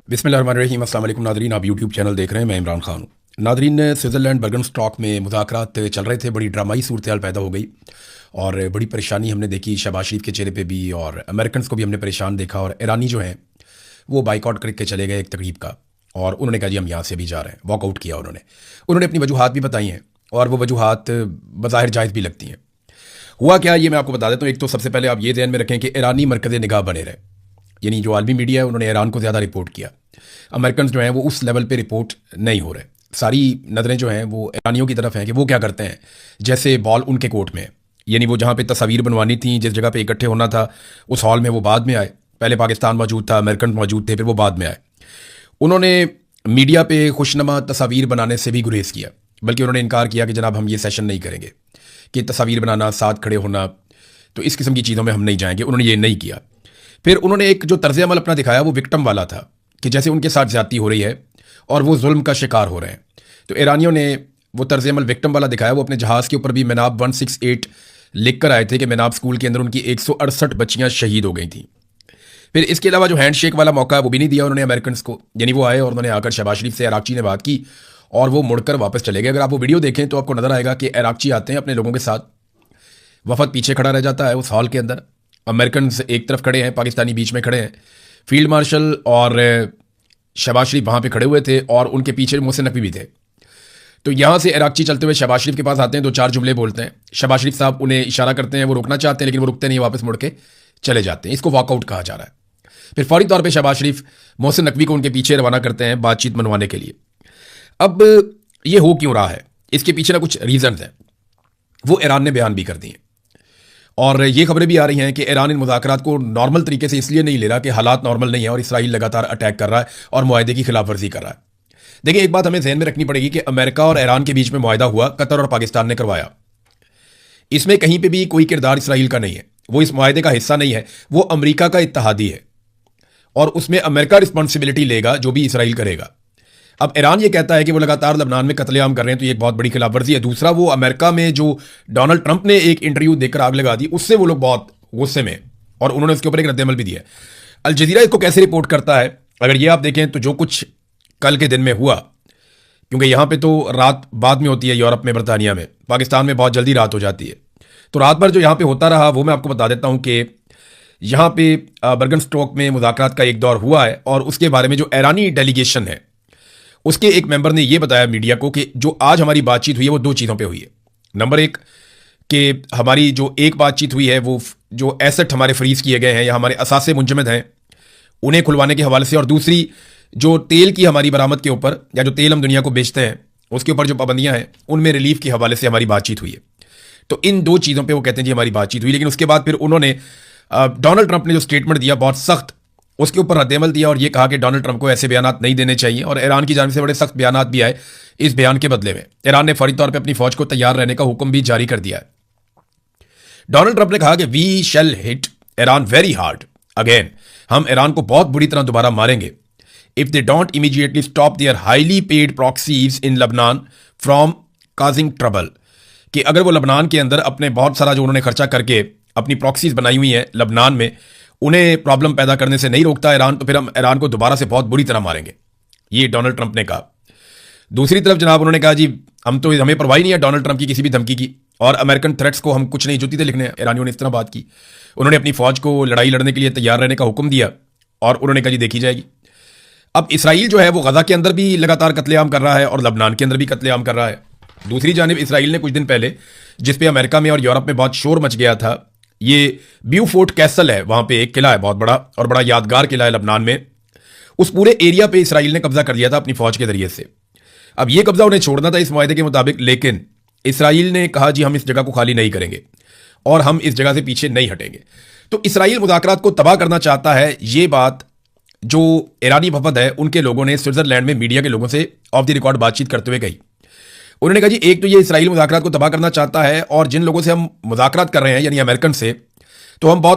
बिस्मिल्लाहिर्रहमानिर्रहीम। अस्सलाम वालेकुम नादरीन, आप यूट्यूब चैनल देख रहे हैं, मैं इमरान खान हूँ। नादरीन, स्विट्ज़रलैंड बर्गनस्टॉक में मुज़ाकरात चल रहे थे, बड़ी ड्रामाई सूरत हाल पैदा हो गई और बड़ी परेशानी हमने देखी शहबाज शरीफ के चेहरे पे भी, और अमेरिकन को भी हमने परेशान देखा। और ईरानी जो हैं वो बाइकआउट करके चले गए एक तकरीब का, और उन्होंने कहा जी हम यहाँ से भी जा रहे हैं, वॉकआउट किया उन्होंने अपनी वजूहात भी बताई हैं, और वो वजूहात बज़ाहिर जायज़ भी लगती हैं। हुआ क्या, ये मैं आपको बता देता हूँ। एक तो सबसे पहले आप ये ध्यान में रखें कि ईरानी मरकज़ निगाह बने रहे, यानी जो आलमी मीडिया है उन्होंने ईरान को ज़्यादा रिपोर्ट किया। अमेरिकन जो हैं वो उस लेवल पे रिपोर्ट नहीं हो रहे। सारी नज़रें जो हैं वो ईरानियों की तरफ हैं कि वो क्या करते हैं, जैसे बॉल उनके कोर्ट में है। यानी वो जहाँ पे तस्वीर बनवानी थी, जिस जगह पे इकट्ठे होना था, उस हॉल में वो बाद में आए। पहले पाकिस्तान मौजूद था, अमेरिकन मौजूद थे, फिर वो बाद में आए। उन्होंने मीडिया पे खुशनुमा तस्वीर बनाने से भी गुरेज किया, बल्कि उन्होंने इनकार किया कि जनाब हम ये सेशन नहीं करेंगे कि तस्वीर बनाना, साथ खड़े होना, तो इस किस्म की चीज़ों में हम नहीं जाएंगे। उन्होंने ये नहीं किया। फिर उन्होंने एक जो तर्ज अमल अपना दिखाया वो विक्टिम वाला था, कि जैसे उनके साथ ज्यादती हो रही है और वो जुल्म का शिकार हो रहे हैं। तो ईरानियों ने वो तर्ज अमल विक्टिम वाला दिखाया। वो अपने जहाज़ के ऊपर भी मिनाब 168 लिख कर आए थे कि मिनाब स्कूल के अंदर उनकी 168 बच्चियां शहीद हो गई थी। फिर इसके अलावा जो हैंडशेक वाला मौका है वो भी नहीं दिया उन्होंने अमेरिकन को। यानी वो आए और उन्होंने आकर शहबाज शरीफ से इराकची ने बात की और वो मुड़कर वापस चले गए। अगर आप वो वीडियो देखें तो आपको नजर आएगा कि इराकची आते हैं अपने लोगों के साथ, वफद पीछे खड़ा रह जाता है उस हॉल के अंदर, अमेरिकन एक तरफ खड़े हैं, पाकिस्तानी बीच में खड़े हैं। फील्ड मार्शल और शहबाज शरीफ वहाँ पे खड़े हुए थे और उनके पीछे मोहसिन नकवी भी थे। तो यहाँ से इराकची चलते हुए शहबाज शरीफ के पास आते हैं, दो चार जुमले बोलते हैं। शहबाज शरीफ साहब उन्हें इशारा करते हैं, वो रोकना चाहते हैं लेकिन वो रुकते नहीं, वापस मुड़ के चले जाते हैं। इसको वॉकआउट कहा जा रहा है। फिर फौरी तौर पर शहबाज शरीफ मोहसिन नकवी को उनके पीछे रवाना करते हैं बातचीत मनवाने के लिए। अब ये हो क्यों रहा है, इसके पीछे ना कुछ रीजन हैं, वो ईरान ने बयान भी कर दिए। और ये खबरें भी आ रही हैं कि ईरान इन मुज़ाकरात को नॉर्मल तरीके से इसलिए नहीं ले रहा कि हालात नॉर्मल नहीं है और इसराइल लगातार अटैक कर रहा है और मुआहदे की खिलाफ वर्जी कर रहा है। देखिए, एक बात हमें ध्यान में रखनी पड़ेगी कि अमेरिका और ईरान के बीच में मुआहदा हुआ, कतर और पाकिस्तान ने करवाया। इसमें कहीं पर भी कोई किरदार इसराइल का नहीं है, वो इस मुआहदे का हिस्सा नहीं है, वो अमरीका का इत्तहादी है और उसमें अमेरिका रिस्पॉन्सिबिलिटी लेगा जो भी इसराइल करेगा। अब ईरान ये कहता है कि वो लगातार लबनान में कत्लेआम कर रहे हैं, तो ये एक बहुत बड़ी खिलाफवर्जी है। दूसरा, वो अमेरिका में जो डोनाल्ड ट्रंप ने एक इंटरव्यू देकर आग लगा दी, उससे वो लोग बहुत गुस्से में, और उन्होंने उसके ऊपर एक रद्दअमल भी दिया। अल जज़ीरा इसको कैसे रिपोर्ट करता है, अगर ये आप देखें तो जो कुछ कल के दिन में हुआ, क्योंकि यहाँ पे तो रात बाद में होती है, यूरोप में, बरतानिया में, पाकिस्तान में बहुत जल्दी रात हो जाती है। तो रात भर जो यहाँ पे होता रहा वो मैं आपको बता देता हूँ कि यहाँ पे बर्गनस्टॉक में मुज़ाकरात का एक दौर हुआ है, और उसके बारे में जो ईरानी डेलीगेशन है उसके एक मेंबर ने यह बताया मीडिया को कि जो आज हमारी बातचीत हुई है वो दो चीज़ों पे हुई है। नंबर एक, कि हमारी जो एक बातचीत हुई है वो जो एसेट हमारे फ्रीज किए गए हैं या हमारे असासे मुंजमद हैं उन्हें खुलवाने के हवाले से, और दूसरी जो तेल की हमारी बरामद के ऊपर या जो तेल हम दुनिया को बेचते हैं उसके ऊपर जो पाबंदियां हैं उनमें रिलीफ के हवाले से हमारी बातचीत हुई है। तो इन दो चीज़ों पर वो कहते हैं जी हमारी बातचीत हुई। लेकिन उसके बाद फिर उन्होंने डोनाल्ड ट्रंप ने जो स्टेटमेंट दिया बहुत सख्त, उसके ऊपर रद्दअमल दिया और ये कहा कि डोनाल्ड ट्रंप को ऐसे बयानात नहीं देने चाहिए, और ईरान की जानिब से बड़े सख्त बयानात भी आए इस बयान के बदले में। ईरान ने फौरी तौर पे अपनी फौज को तैयार रहने का हुक्म भी जारी कर दिया है। डोनाल्ड ट्रंप ने कहा कि we shall hit Iran very hard again, हम ईरान को बहुत बुरी तरह दोबारा मारेंगे if they don't immediately stop their highly paid proxies in लबनान फ्रॉम काजिंग ट्रबल, कि अगर वो लबनान के अंदर अपने बहुत सारा जो उन्होंने खर्चा करके अपनी प्रॉक्सीज बनाई हुई है लबनान में, उन्हें प्रॉब्लम पैदा करने से नहीं रोकता ईरान, तो फिर हम ईरान को दोबारा से बहुत बुरी तरह मारेंगे, ये डोनाल्ड ट्रंप ने कहा। दूसरी तरफ जनाब उन्होंने कहा जी हमें परवाह नहीं है डोनाल्ड ट्रंप की किसी भी धमकी की, और अमेरिकन थ्रेट्स को हम कुछ नहीं जुती थे लिखने। ईरानियों ने इस तरह बात की। उन्होंने अपनी फौज को लड़ाई लड़ने के लिए तैयार रहने का हुक्म दिया और उन्होंने कहा जी देखी जाएगी। अब इसराइल जो है वो गजा के अंदर भी लगातार कत्लेआम कर रहा है और लबनान के अंदर भी कत्लेआम कर रहा है। दूसरी जानिब इसराइल ने कुछ दिन पहले, जिसपे अमेरिका में और यूरोप में बहुत शोर मच गया था, ये ब्यूफोर्ट कैसल है, वहां पे एक किला है बहुत बड़ा और बड़ा यादगार किला है लबनान में, उस पूरे एरिया पे इसराइल ने कब्जा कर लिया था अपनी फौज के जरिए से। अब ये कब्जा उन्हें छोड़ना था इस मुआहदे के मुताबिक, लेकिन इसराइल ने कहा जी हम इस जगह को खाली नहीं करेंगे और हम इस जगह से पीछे नहीं हटेंगे। तो इसराइल मुज़ाकरात को तबाह करना चाहता है, ये बात जो ईरानी वफद है उनके लोगों ने स्विट्जरलैंड में मीडिया के लोगों से ऑफ द रिकॉर्ड बातचीत करते हुए कही। उन्होंने कहा जी एक तो ये इसराइल मुज़ाकरात को तबाह करना चाहता है, और जिन लोगों से हम मुज़ाकरात कर रहे हैं यानी अमेरिकन से, तो हम बहुत